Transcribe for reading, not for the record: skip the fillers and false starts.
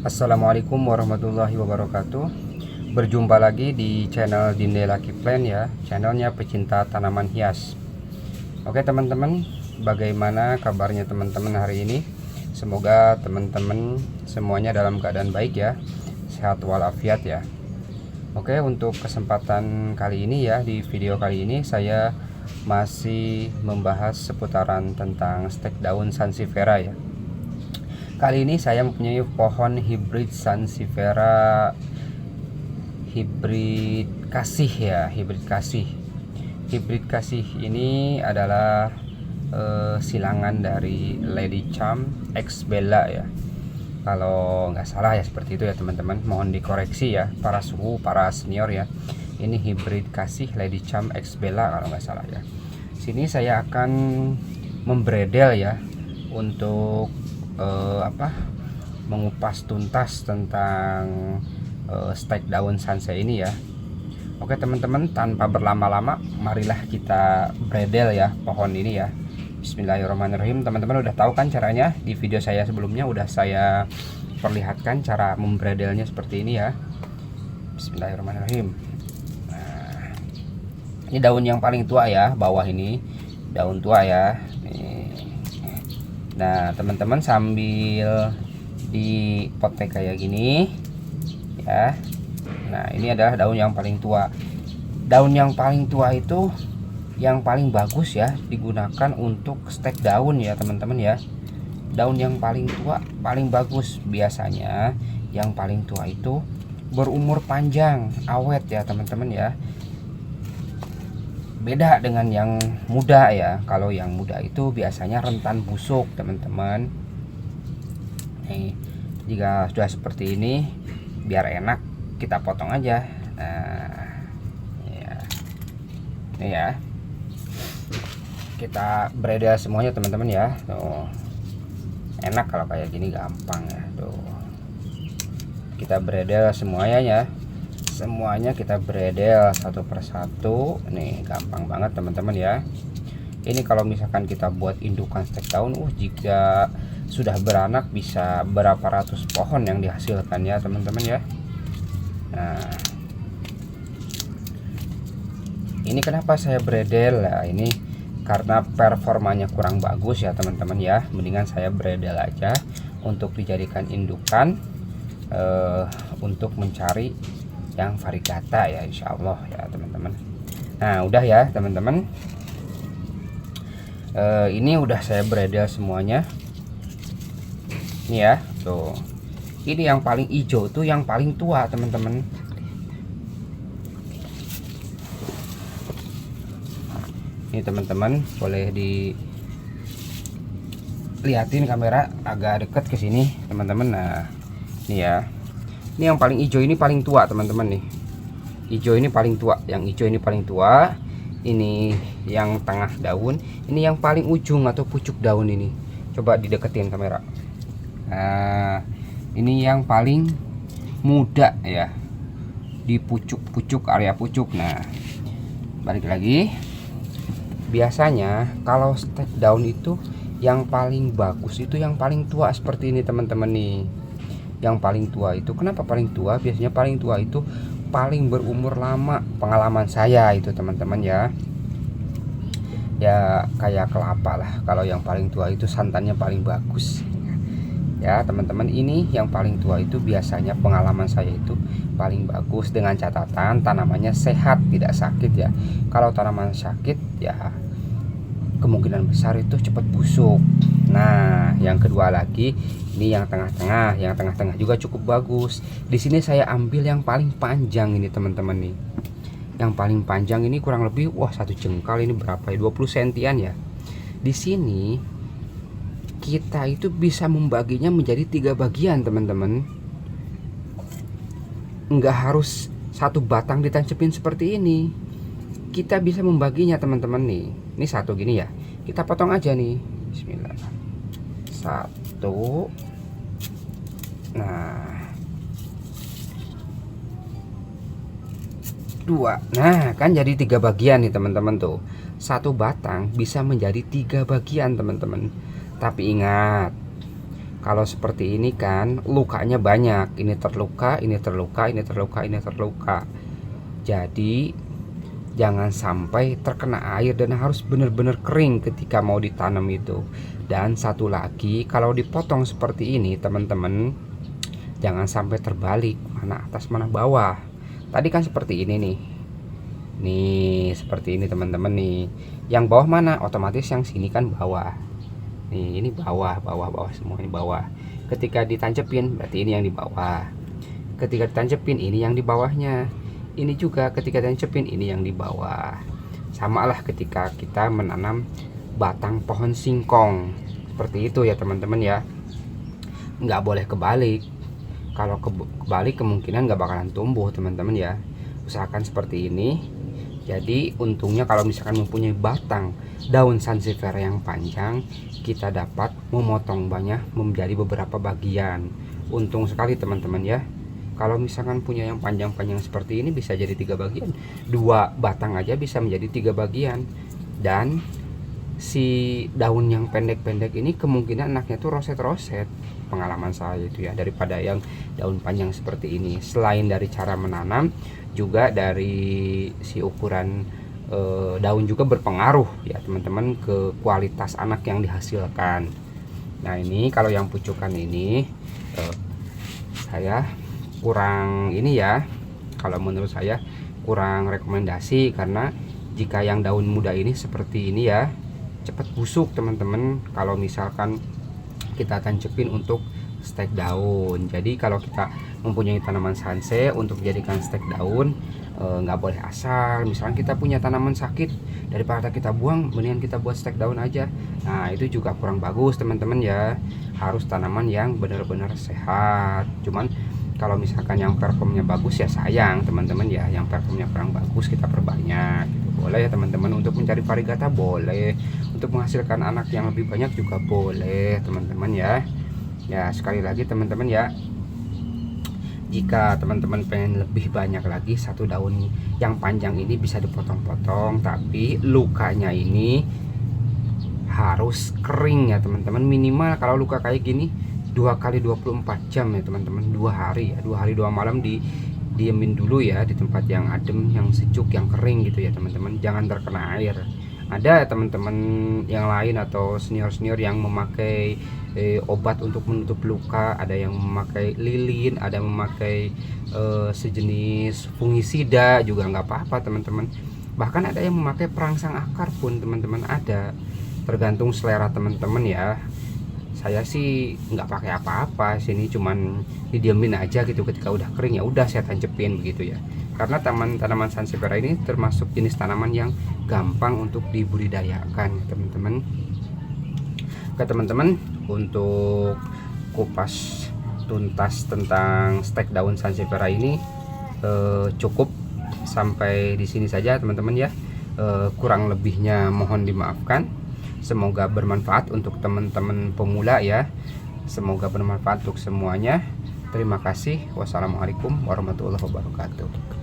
Assalamualaikum warahmatullahi wabarakatuh. Berjumpa lagi di channel Dinde Lucky Plant ya, channelnya pecinta tanaman hias. Oke teman-teman, bagaimana kabarnya teman-teman hari ini? Semoga teman-teman semuanya dalam keadaan baik ya, sehat walafiat ya. Oke, untuk kesempatan kali ini ya, di video kali ini saya masih membahas seputaran tentang stek daun sansevieria ya. Kali ini saya mempunyai pohon hibrid sansevieria hibrid kasih ya, hibrid kasih ini adalah silangan dari Lady Charm X Bella ya, kalau nggak salah ya, seperti itu ya teman-teman. Mohon dikoreksi ya para suhu, para senior ya. Ini hibrid kasih Lady Charm X Bella kalau nggak salah ya. Sini saya akan membredel ya untuk mengupas tuntas tentang stek daun sansai ini ya. Oke teman-teman, tanpa berlama-lama marilah kita bredel ya pohon ini ya. Bismillahirrahmanirrahim. Teman-teman udah tahu kan caranya, di video saya sebelumnya udah saya perlihatkan cara membredelnya seperti ini ya. Bismillahirrahmanirrahim. Nah, ini daun yang paling tua ya, bawah ini daun tua ya. Nah teman-teman sambil dipotek kayak gini ya. Nah ini adalah daun yang paling tua. Daun yang paling tua itu yang paling bagus ya digunakan untuk stek daun ya teman-teman ya. Daun yang paling tua paling bagus, biasanya yang paling tua itu berumur panjang, awet ya teman-teman ya. Beda dengan yang muda ya. Kalau yang muda itu biasanya rentan busuk teman-teman. Nih, jika sudah seperti ini, biar enak kita potong aja. Nah, ya. Ini ya. Kita bredel semuanya teman-teman ya. Tuh. Enak kalau kayak gini, gampang ya. Tuh. Kita bredel semuanya ya. Semuanya kita bredel satu persatu. Nih gampang banget teman-teman ya. Ini kalau misalkan kita buat indukan stek daun, jika sudah beranak bisa berapa ratus pohon yang dihasilkan ya teman-teman ya. Nah ini kenapa saya bredel ya, ini karena performanya kurang bagus ya teman-teman ya. Mendingan saya bredel aja untuk dijadikan indukan untuk mencari yang varigata ya, insya Allah ya teman-teman. Nah udah ya teman-teman, ini udah saya bredel semuanya ini ya. Tuh, ini yang paling hijau tuh yang paling tua teman-teman. Ini teman-teman boleh dilihatin kamera agak deket ke sini teman-teman. Nah ini ya, ini yang paling hijau ini paling tua teman-teman nih. Hijau ini paling tua, yang hijau ini paling tua. Ini yang tengah daun, ini yang paling ujung atau pucuk daun ini. Coba dideketin kamera. Nah, ini yang paling muda ya, di pucuk-pucuk, area pucuk. Nah, balik lagi. Biasanya kalau stek daun itu yang paling bagus itu yang paling tua seperti ini teman-teman nih. Yang paling tua itu, kenapa paling tua? Biasanya paling tua itu paling berumur lama, pengalaman saya itu teman-teman ya. Ya kayak kelapa lah, kalau yang paling tua itu santannya paling bagus ya teman-teman. Ini yang paling tua itu biasanya pengalaman saya itu paling bagus, dengan catatan tanamannya sehat, tidak sakit ya. Kalau tanaman sakit ya kemungkinan besar itu cepat busuk. Nah yang kedua lagi, ini yang tengah-tengah, yang tengah-tengah juga cukup bagus. Di sini saya ambil yang paling panjang ini teman-teman nih. Yang paling panjang ini kurang lebih satu jengkal, ini berapa ya, 20 sentian ya. Di sini kita itu bisa membaginya menjadi 3 bagian teman-teman. Enggak harus satu batang ditancepin seperti ini. Kita bisa membaginya teman-teman nih. Ini satu gini ya, kita potong aja nih. Bismillah. Satu. Nah, dua. Nah kan jadi 3 bagian nih teman-teman tuh. Satu batang bisa menjadi 3 bagian teman-teman. Tapi ingat, Kalau seperti ini kan lukanya banyak, ini terluka, ini terluka, ini terluka, ini terluka. Jadi jangan sampai terkena air dan harus benar-benar kering ketika mau ditanam itu. Dan satu lagi, kalau dipotong seperti ini teman-teman, jangan sampai terbalik, mana atas mana bawah. Tadi kan seperti ini nih. Nih, seperti ini teman-teman nih. Yang bawah mana? Otomatis yang sini kan bawah. Nih, ini bawah, bawah semua ini bawah. Ketika ditancepin berarti ini yang di bawah. Ketika ditancepin ini yang di bawahnya. Ini juga ketika ditancepin ini yang di bawah. Sama lah ketika kita menanam batang pohon singkong. Seperti itu ya teman-teman ya. Nggak boleh kebalik. Kalau kebalik kemungkinan nggak bakalan tumbuh teman-teman ya. Usahakan seperti ini. Jadi untungnya kalau misalkan mempunyai batang daun sansevieria yang panjang, kita dapat memotongnya menjadi beberapa bagian. Untung sekali teman-teman ya. Kalau misalkan punya yang panjang-panjang seperti ini bisa jadi 3 bagian. 2 batang aja bisa menjadi 3 bagian. Dan si daun yang pendek-pendek ini kemungkinan anaknya tuh roset-roset. Pengalaman saya itu ya, daripada yang daun panjang seperti ini. Selain dari cara menanam, juga dari si ukuran daun juga berpengaruh ya teman-teman ke kualitas anak yang dihasilkan. Nah ini kalau yang pucukan ini saya kurang ini ya, kalau menurut saya kurang rekomendasi, karena jika yang daun muda ini seperti ini ya cepat busuk teman-teman kalau misalkan kita tancepin untuk stek daun. Jadi kalau kita mempunyai tanaman sanse untuk dijadikan stek daun, nggak boleh asal. Misalnya kita punya tanaman sakit, daripada kita buang mendingan kita buat stek daun aja. Nah itu juga kurang bagus teman-teman ya. Harus tanaman yang benar-benar sehat. Cuman kalau misalkan yang performnya bagus ya sayang teman-teman ya, yang performnya kurang bagus kita perbanyak gitu. Boleh ya teman-teman, untuk mencari variegata boleh, untuk menghasilkan anak yang lebih banyak juga boleh teman-teman ya. Ya sekali lagi teman-teman ya, jika teman-teman pengen lebih banyak lagi, satu daun yang panjang ini bisa dipotong-potong, tapi lukanya ini harus kering ya teman-teman. Minimal kalau luka kayak gini 2 kali 24 jam ya teman-teman, 2 hari ya, 2 hari 2 malam diemin dulu ya di tempat yang adem, yang sejuk, yang kering gitu ya teman-teman. Jangan terkena air. Ada teman-teman yang lain atau senior-senior yang memakai obat untuk menutup luka, ada yang memakai lilin, ada yang memakai sejenis fungisida juga nggak apa-apa teman-teman. Bahkan ada yang memakai perangsang akar pun teman-teman, ada, tergantung selera teman-teman ya. Saya sih nggak pakai apa-apa, sini cuman didiemin aja gitu, ketika udah kering ya udah saya tancepin begitu ya. Karena tanaman sansevieria ini termasuk jenis tanaman yang gampang untuk dibudidayakan teman-teman. Oke teman-teman, untuk kupas tuntas tentang stek daun sansevieria ini cukup sampai di sini saja teman-teman ya. Kurang lebihnya mohon dimaafkan. Semoga bermanfaat untuk teman-teman pemula ya. Semoga bermanfaat untuk semuanya. Terima kasih. Wassalamualaikum warahmatullahi wabarakatuh.